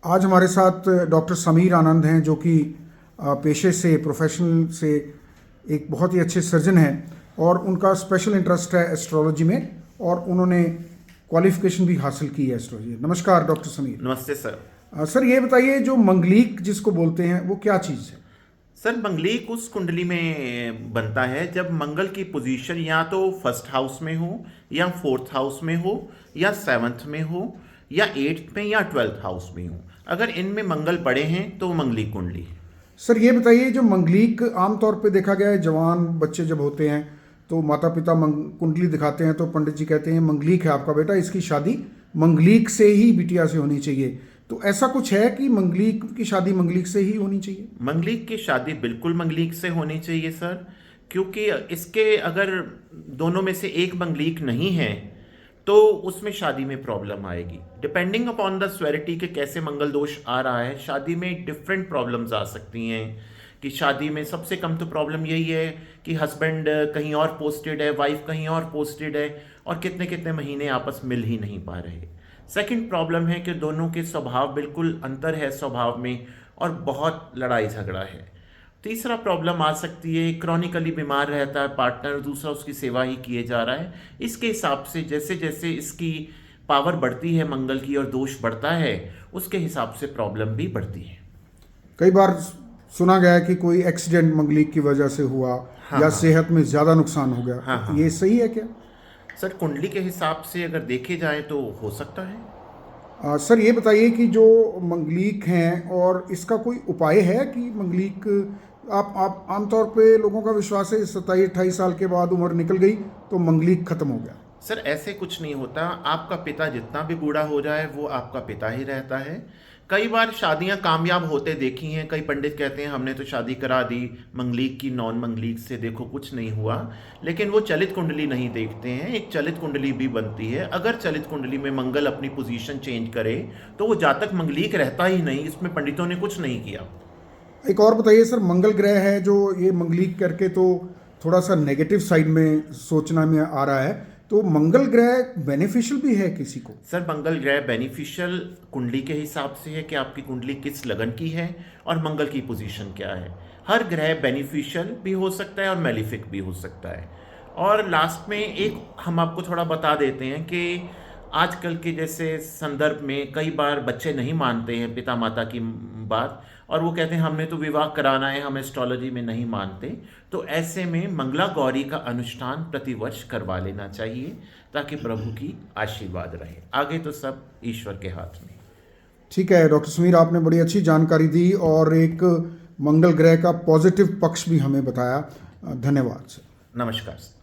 आज हमारे साथ डॉक्टर समीर आनंद हैं, जो कि पेशे से, प्रोफेशनल से एक बहुत ही अच्छे सर्जन हैं और उनका स्पेशल इंटरेस्ट है एस्ट्रोलॉजी में और उन्होंने क्वालिफिकेशन भी हासिल की है एस्ट्रोलॉजी। नमस्कार डॉक्टर समीर। नमस्ते सर। सर ये बताइए, जो मंगलीक जिसको बोलते हैं वो क्या चीज़ है? सर मंगलीक उस कुंडली में बनता है जब मंगल की पोजीशन या तो फर्स्ट हाउस में हो या फोर्थ हाउस में हो या सेवंथ में हो या एट्थ में या ट्वेल्थ हाउस में हो। अगर इनमें मंगल पड़े हैं तो वो मंगलीक कुंडली है। सर ये बताइए, जो मंगलीक आमतौर पे देखा गया है, जवान बच्चे जब होते हैं तो माता पिता कुंडली दिखाते हैं तो पंडित जी कहते हैं मंगलीक है आपका बेटा, इसकी शादी मंगलीक से ही बिटिया से होनी चाहिए। तो ऐसा कुछ है कि मंगलीक की शादी मंगलीक से ही होनी चाहिए? मंगलीक की शादी बिल्कुल मंगलीक से होनी चाहिए सर, क्योंकि इसके अगर दोनों में से एक मंगलीक नहीं है तो उसमें शादी में प्रॉब्लम आएगी। डिपेंडिंग अपॉन द स्वेरिटी के कैसे मंगल दोष आ रहा है, शादी में डिफरेंट प्रॉब्लम्स आ सकती हैं। कि शादी में सबसे कम तो प्रॉब्लम यही है कि हस्बैंड कहीं और पोस्टेड है, वाइफ कहीं और पोस्टेड है और कितने कितने महीने आपस मिल ही नहीं पा रहे। सेकंड प्रॉब्लम है कि दोनों के स्वभाव बिल्कुल अंतर है स्वभाव में और बहुत लड़ाई झगड़ा है। तीसरा प्रॉब्लम आ सकती है क्रॉनिकली बीमार रहता है पार्टनर, दूसरा उसकी सेवा ही किए जा रहा है। इसके हिसाब से जैसे जैसे इसकी पावर बढ़ती है मंगल की और दोष बढ़ता है, उसके हिसाब से प्रॉब्लम भी बढ़ती है। कई बार सुना गया है कि कोई एक्सीडेंट मंगलीक की वजह से हुआ, हाँ, या हाँ, सेहत में ज़्यादा नुकसान हो गया। हाँ, हाँ। ये सही है क्या? सर कुंडली के हिसाब से अगर देखे जाए तो हो सकता है। सर ये बताइए कि जो मंगलीक हैं और इसका कोई उपाय है कि मंगलीक, आप आमतौर पे लोगों का विश्वास है 27-28 साल के बाद उम्र निकल गई तो मंगलीक खत्म हो गया। सर ऐसे कुछ नहीं होता। आपका पिता जितना भी बूढ़ा हो जाए वो आपका पिता ही रहता है। कई बार शादियां कामयाब होते देखी हैं। कई पंडित कहते हैं हमने तो शादी करा दी मंगलीक की, नॉन मंगलीक से देखो कुछ नहीं हुआ। लेकिन वो चलित कुंडली नहीं देखते हैं। एक चलित कुंडली भी बनती है। अगर चलित कुंडली में मंगल अपनी पोजीशन चेंज करे तो वो जातक मंगलीक रहता ही नहीं। इसमें पंडितों ने कुछ नहीं किया। एक और बताइए सर, मंगल ग्रह है जो ये मंगलीक करके तो थोड़ा सा नेगेटिव साइड में सोचना में आ रहा है, तो मंगल ग्रह बेनिफिशियल भी है किसी को? सर मंगल ग्रह बेनिफिशियल कुंडली के हिसाब से है कि आपकी कुंडली किस लगन की है और मंगल की पोजीशन क्या है। हर ग्रह बेनिफिशियल भी हो सकता है और मैलिफिक भी हो सकता है। और लास्ट में एक हम आपको थोड़ा बता देते हैं कि आजकल के जैसे संदर्भ में कई बार बच्चे नहीं मानते हैं पिता माता की बात और वो कहते हैं हमने तो विवाह कराना है, हम एस्ट्रोलॉजी में नहीं मानते। तो ऐसे में मंगला गौरी का अनुष्ठान प्रतिवर्ष करवा लेना चाहिए ताकि प्रभु की आशीर्वाद रहे। आगे तो सब ईश्वर के हाथ में। ठीक है डॉक्टर समीर, आपने बड़ी अच्छी जानकारी दी और एक मंगल ग्रह का पॉजिटिव पक्ष भी हमें बताया। धन्यवाद सर। नमस्कार सर।